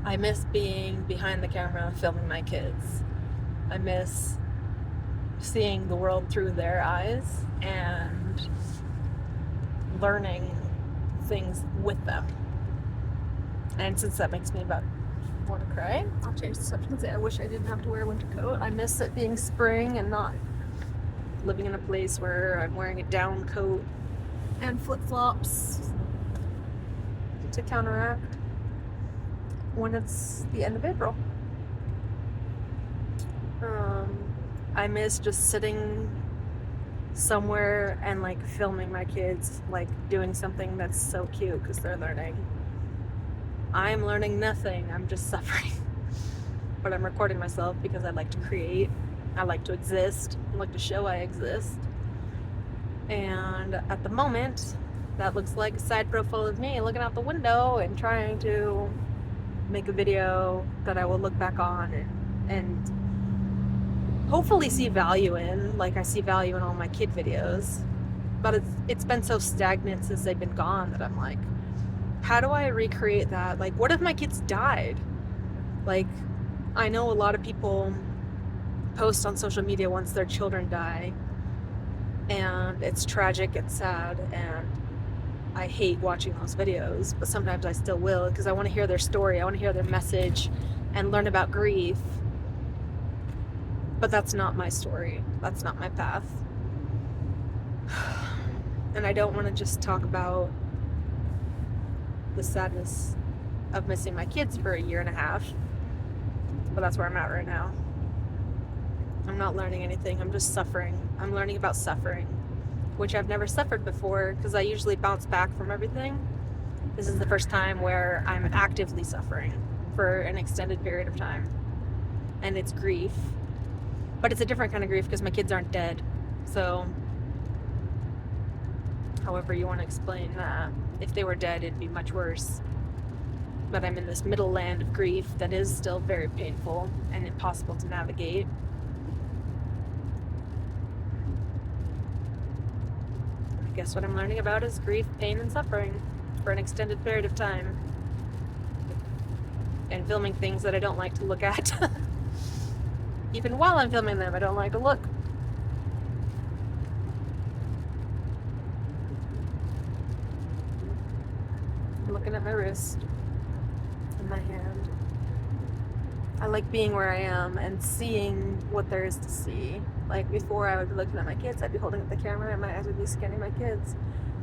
I miss being behind the camera filming my kids. I miss seeing the world through their eyes and learning things with them. And since that makes me about want to cry, I'll change the subject and say I wish I didn't have to wear a winter coat. I miss it being spring and not living in a place where I'm wearing a down coat and flip-flops to counteract when it's the end of April. I miss just sitting somewhere and like filming my kids like doing something that's so cute because they're learning. I'm learning nothing, I'm just suffering. But I'm recording myself because I like to create, I like to exist, I like to show I exist. And at the moment, that looks like a side profile of me looking out the window and trying to make a video that I will look back on and hopefully see value in, like I see value in all my kid videos. But it's been so stagnant since they've been gone that I'm like, how do I recreate that? Like, what if my kids died? Like, I know a lot of people post on social media once their children die, and it's tragic, it's sad, and I hate watching those videos, but sometimes I still will because I want to hear their story, I want to hear their message and learn about grief. But that's not my story, that's not my path. And I don't want to just talk about the sadness of missing my kids for a year and a half, but that's where I'm at right now. I'm not learning anything, I'm just suffering. I'm learning about suffering, which I've never suffered before because I usually bounce back from everything. This is the first time where I'm actively suffering for an extended period of time. And it's grief. But it's a different kind of grief because my kids aren't dead. So, however you want to explain that. If they were dead, it'd be much worse. But I'm in this middle land of grief that is still very painful and impossible to navigate. I guess what I'm learning about is grief, pain, and suffering for an extended period of time. And filming things that I don't like to look at. Even while I'm filming them, I don't like to look. I'm looking at my wrist and my hand. I like being where I am and seeing what there is to see. Like before, I would be looking at my kids, I'd be holding up the camera and my eyes would be scanning my kids.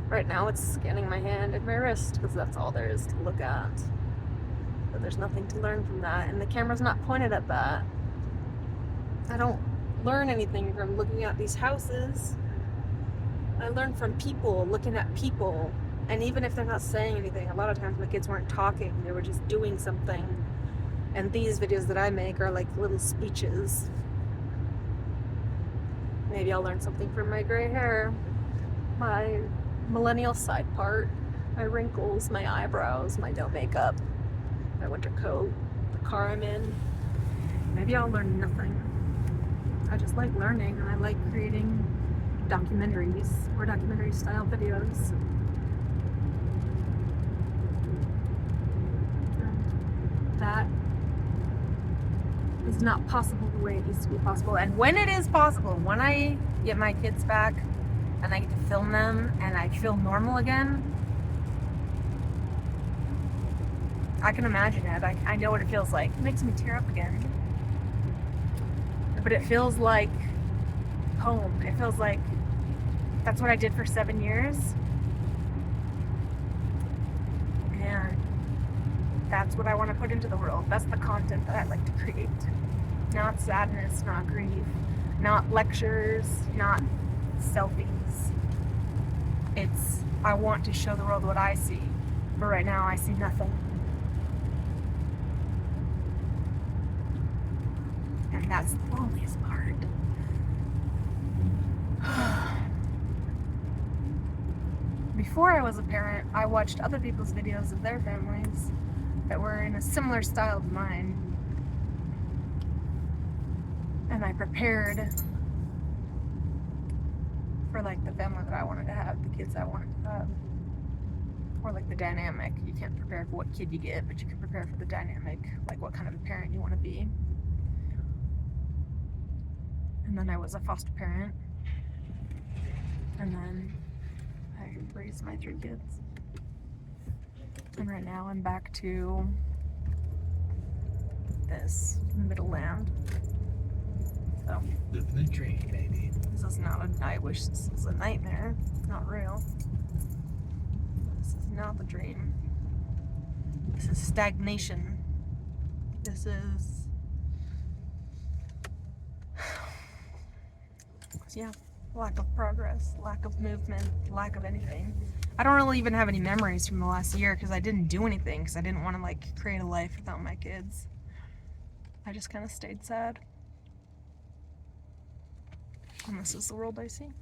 Right now, it's scanning my hand and my wrist because that's all there is to look at. But there's nothing to learn from that, and the camera's not pointed at that. I don't learn anything from looking at these houses. I learn from people, looking at people. And even if they're not saying anything, a lot of times my kids weren't talking, they were just doing something. And these videos that I make are like little speeches. Maybe I'll learn something from my gray hair, my millennial side part, my wrinkles, my eyebrows, my no makeup, my winter coat, the car I'm in. Maybe I'll learn nothing. I just like learning, and I like creating documentaries or documentary style videos. And that is not possible the way it used to be possible. And when it is possible, when I get my kids back and I get to film them and I feel normal again, I can imagine it. I know what it feels like. It makes me tear up again. But it feels like home. It feels like that's what I did for 7 years. And that's what I want to put into the world. That's the content that I like to create. Not sadness, not grief, not lectures, not selfies. It's, I want to show the world what I see. But right now I see nothing. And that's the loneliest part. Before I was a parent, I watched other people's videos of their families that were in a similar style to mine. And I prepared for like the family that I wanted to have, the kids I wanted to have. Or like the dynamic. You can't prepare for what kid you get, but you can prepare prepare for the dynamic, like what kind of a parent you want to be. And then I was a foster parent. And then I raised my 3 kids. And right now I'm back to this middle land. So living the dream, baby. this is not a, I wish this was a nightmare. It's not real. This is not the dream. This is stagnation. This is, yeah, lack of progress, lack of movement, lack of anything. I don't really even have any memories from the last year because I didn't do anything because I didn't want to like create a life without my kids. I just kind of stayed sad. And this is the world I see.